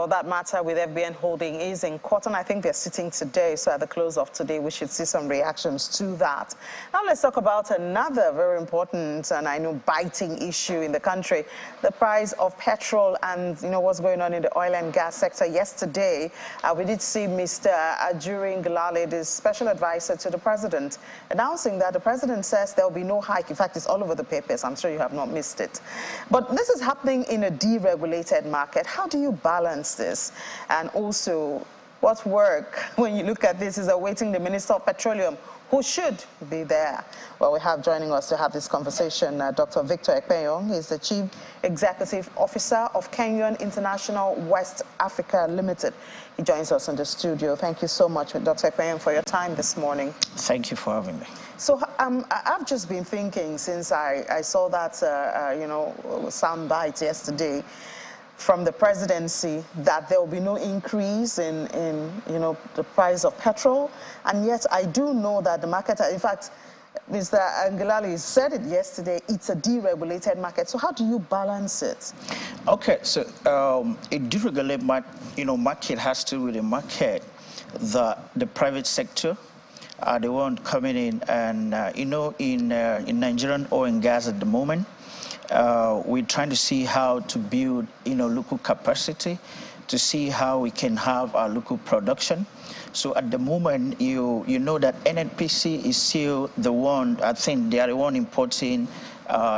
that matter with FBN Holding is in court, and I think they're sitting today. So at the close of today, we should see some reactions to that. Now let's talk about another very important and I know biting issue in the country, the price of petrol and what's going on in the oil and gas sector. Yesterday, we did see Mr. Ajuri Ngelale, the special advisor to the president, announcing that the president says there will be no hike. In fact, it's all over the papers. I'm sure you have not missed it. But this is happening in a deregulated market. How do you balance this? And also, what work, when you look at this, is awaiting the Minister of Petroleum, who should be there? Well, we have joining us to have this conversation Dr. Victor Ekpenyong. He's the Chief Executive Officer of Kenyan International West Africa Limited. He joins us in the studio. Thank you so much, Dr. Ekpenyong, for your time this morning. Thank you for having me. So I've just been thinking since I saw that, soundbite yesterday from the presidency that there will be no increase in the price of petrol. And yet I do know that the market, in fact, Mr. Ngelale said it yesterday, it's a deregulated market. So how do you balance it? Okay, so a deregulated market has to do with the market. The private sector are the one coming in, and in Nigerian oil and gas at the moment, we're trying to see how to build local capacity, to see how we can have our local production. So at the moment, you know that NNPC is still the one, I think they are the one importing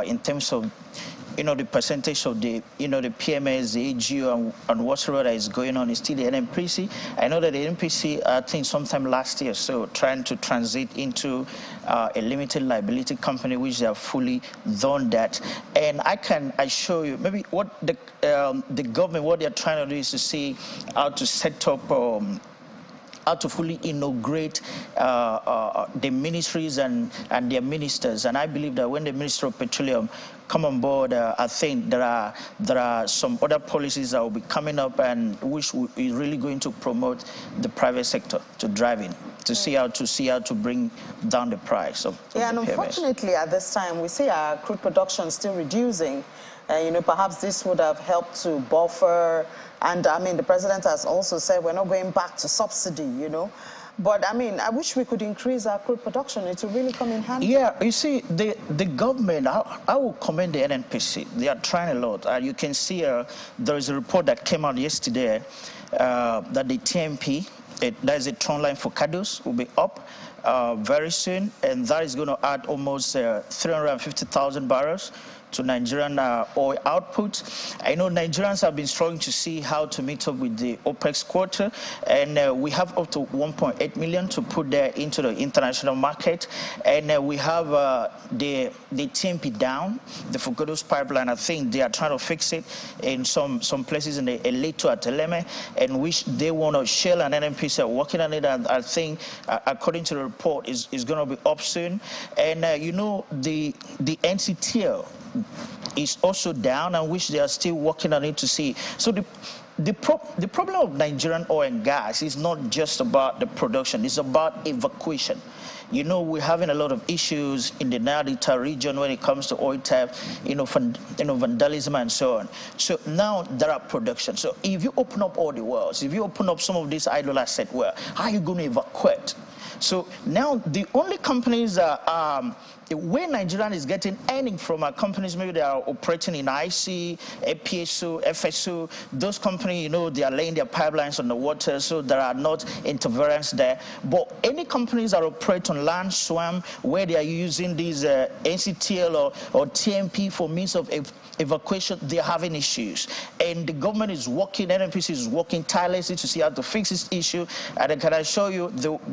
in terms of the percentage of the the PMS, the AGO, and whatsoever that is going on is still the NNPC. I know that the NNPC, I think sometime last year, so trying to transit into a limited liability company, which they have fully done that. And I can assure you, maybe what the government, what they're trying to do is to see how to set up how to fully integrate the ministries and their ministers. And I believe that when the Minister of Petroleum come on board, I think there are some other policies that will be coming up and which is really going to promote the private sector to drive in, to see how to bring down the price of and the unfortunately at this time we see our crude production still reducing. Perhaps this would have helped to buffer. And I mean, the president has also said we're not going back to subsidy, But I mean, I wish we could increase our crude production. It would really come in handy. Yeah, you see, the government, I will commend the NNPC. They are trying a lot. You can see there is a report that came out yesterday that the TMP, that is a trend line for Kados, will be up very soon. And that is going to add almost 350,000 barrels to Nigerian oil output. I know Nigerians have been struggling to see how to meet up with the OPEC quota, and we have up to 1.8 million to put there into the international market. And we have the TMP down, the Fugodos pipeline. I think they are trying to fix it in some places in the Eleto at Eleme, and which they want to Shell and NNPC are working on it. And I think, according to the report, is going to be up soon. And the NCTL is also down, and which they are still working on it to see. So the problem of Nigerian oil and gas is not just about the production, it's about evacuation. We're having a lot of issues in the Nile Delta region when it comes to oil theft, vandalism and so on. So now there are production. So if you open up all the wells, if you open up some of these idle asset wells, how are you going to evacuate? So now the only companies where Nigeria is getting earning from are companies, maybe they are operating in IC, APSO, FSO, those companies, they are laying their pipelines on the water, so there are not interference there. But any companies that operate on land, swamp, where they are using these NCTL or TMP for means of evacuation, they are having issues. And the government is working, NNPC is working tirelessly to see how to fix this issue. And I can assure you,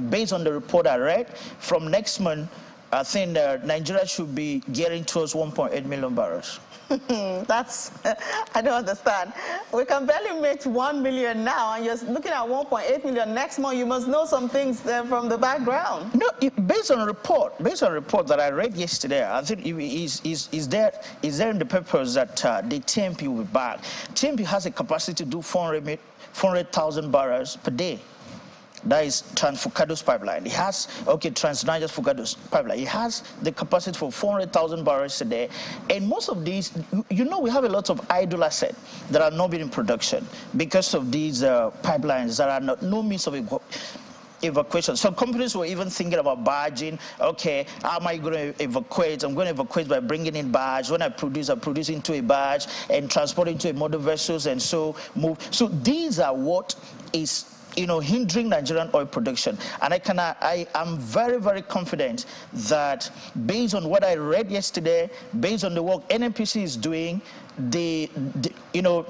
based on the report I read, from next month, I think Nigeria should be getting towards 1.8 million barrels. That's, I don't understand. We can barely make 1 million now, and you're looking at 1.8 million next month. You must know some things there from the background. Based on a report that I read yesterday, I think is there in the papers that the TMP will be back. TMP has a capacity to do 400,000 barrels per day. That is Trans-Fucados pipeline. It has, okay, Trans-Niger-Fucados pipeline. It has the capacity for 400,000 barrels a day. And most of these, you know, we have a lot of idle assets that are not being in production because of these pipelines that are no means of evacuation. Some companies were even thinking about barging. Okay, how am I going to evacuate? I'm going to evacuate by bringing in barge. When I produce into a barge and transport into a motor vessels and so move. So these are what is, you know, hindering Nigerian oil production. And I am very, very confident that based on what I read yesterday, based on the work NNPC is doing, the you know,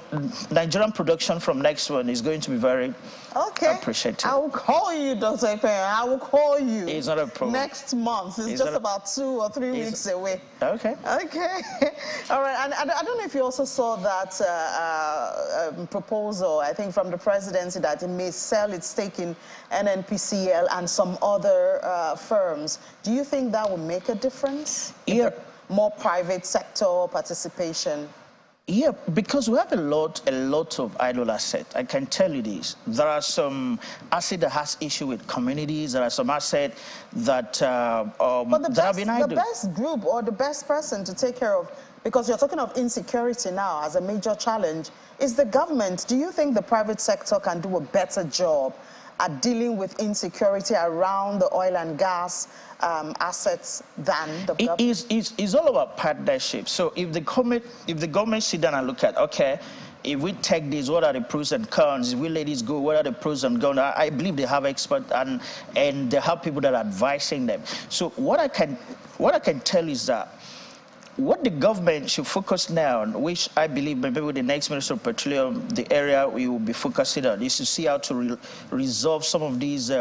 Nigerian production from next one is going to be very appreciated. I will call you, Dr. Ekpe. I will call you. It's not a problem. Next month. It's just about 2 or 3 weeks away. Okay. Okay. All right. And I don't know if you also saw that proposal, I think, from the presidency that it may sell its stake in NNPCL and some other firms. Do you think that will make a difference? Yeah. More private sector participation? Yeah, because we have a lot of idle assets. I can tell you this. There are some assets that has issue with communities. There are some assets that, that have been idle. The best group or the best person to take care of, because you're talking of insecurity now as a major challenge, is the government. Do you think the private sector can do a better job at dealing with insecurity around the oil and gas assets than the government? It's all about partnership. So if the government sit down and look at, okay, if we take this, what are the pros and cons? If we let this go, what are the pros and cons? I believe they have experts and they have people that are advising them. So what I can tell is that what the government should focus now on, which I believe maybe with the next Minister of Petroleum, the area we will be focusing on, is to see how to resolve some of these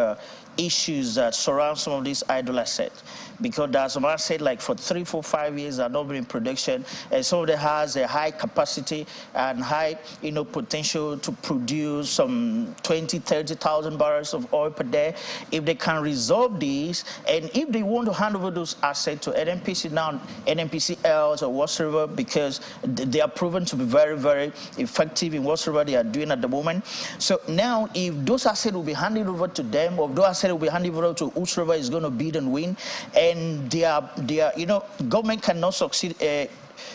issues that surround some of these idle assets. Because there's some assets like for 3, 4, 5 years are not been in production, and some of them has a high capacity and high, you know, potential to produce some 20, 30,000 barrels of oil per day. If they can resolve these, and if they want to hand over those assets to NNPC now, NNPCLs or whatsoever, because they are proven to be very, very effective in whatsoever they are doing at the moment. So now, if those assets will be handed over to them, or those assets will be handed over to whoever is going to bid and win, and they are, you know, government cannot succeed.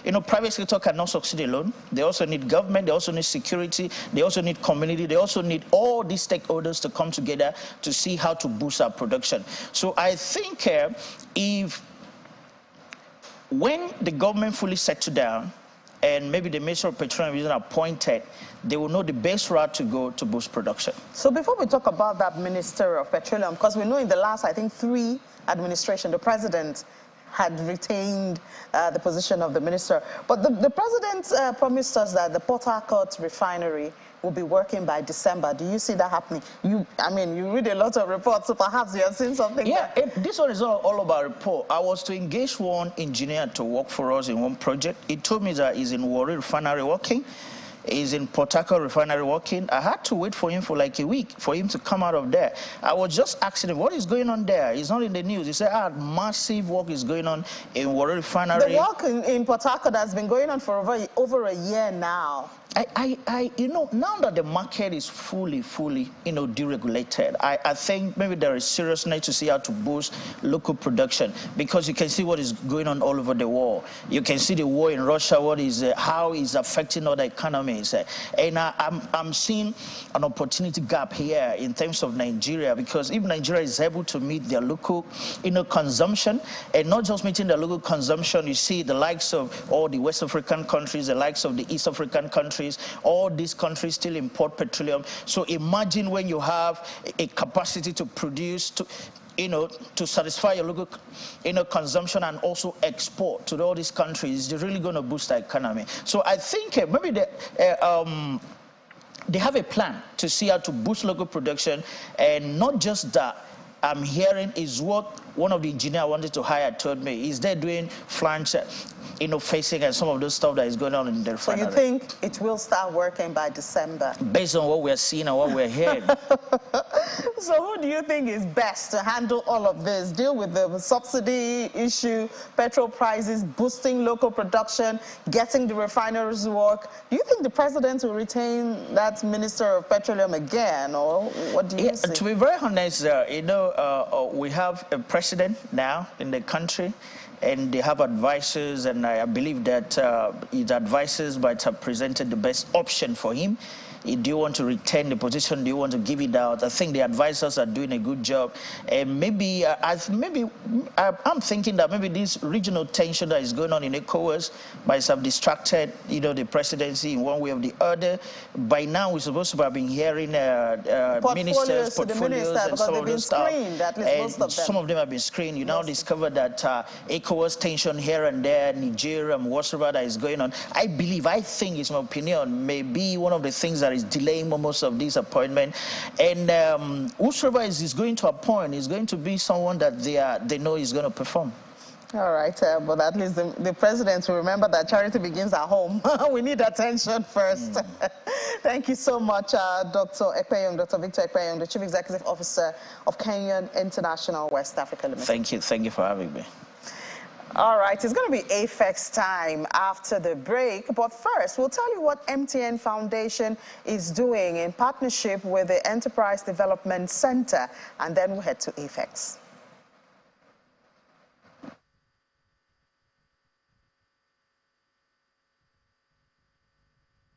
You know, private sector cannot succeed alone. They also need government. They also need security. They also need community. They also need all these stakeholders to come together to see how to boost our production. So I think when the government fully settle down, and maybe the Minister of Petroleum is appointed, they will know the best route to go to boost production. So before we talk about that Minister of Petroleum, because we know in the last, I think, 3 administration, the president had retained the position of the minister. But the president promised us that the Port Harcourt Refinery will be working by December. Do you see that happening? I mean, you read a lot of reports, so perhaps you have seen something. Yeah, this one is all about report. I was to engage one engineer to work for us in one project. He told me that he's in Warri Refinery working. He's in Port Harcourt Refinery working. I had to wait for him for like a week for him to come out of there. I was just asking him, what is going on there? It's not in the news. He said, massive work is going on in Warri Refinery. The work in Port Harcourt has been going on for over a year now. You know, now that the market is fully, you know, deregulated, I think maybe there is seriousness to see how to boost local production, because you can see what is going on all over the world. You can see the war in Russia, how it's affecting other economies. And I'm seeing an opportunity gap here in terms of Nigeria, because if Nigeria is able to meet their local, you know, consumption, and not just meeting their local consumption, you see the likes of all the West African countries, the likes of the East African countries, all these countries still import petroleum. So imagine when you have a capacity to produce, to satisfy your local, consumption and also export to all these countries, it's really going to boost the economy. So I think maybe they have a plan to see how to boost local production, and not just that. I'm hearing is what one of the engineers I wanted to hire told me. Is they're doing flange, facing and some of those stuff that is going on in the refinery. So you think it will start working by December? Based on what we're seeing and what we're hearing. So who do you think is best to handle all of this? Deal with the subsidy issue, petrol prices, boosting local production, getting the refineries work. Do you think the president will retain that Minister of Petroleum again, or what do you think? To be very honest, we have a president now in the country, and they have advisors, and I believe that his advisors might have presented the best option for him. Do you want to retain the position? Do you want to give it out? I think the advisors are doing a good job. And maybe, I'm thinking that maybe this regional tension that is going on in ECOWAS might have distracted, the presidency in one way or the other. By now, we're supposed to have been hearing ministers' portfolios and some of those stuff. And some of them have been screened. You now discover that ECOWAS tension here and there, Nigeria, and whatever that is going on. I think, it's my opinion, maybe one of the things that is delaying most of this appointment. And whoever is going to appoint is going to be someone that they know is going to perform. All right, but at least the president will remember that charity begins at home. We need attention first. Thank you so much, Dr. Ekpeyong, Dr. Victor Ekpeyong, the Chief Executive Officer of Kenyan International West Africa Limited. Thank you for having me. All right, it's going to be AFEX time after the break. But first, we'll tell you what MTN Foundation is doing in partnership with the Enterprise Development Center, and then we'll head to AFEX.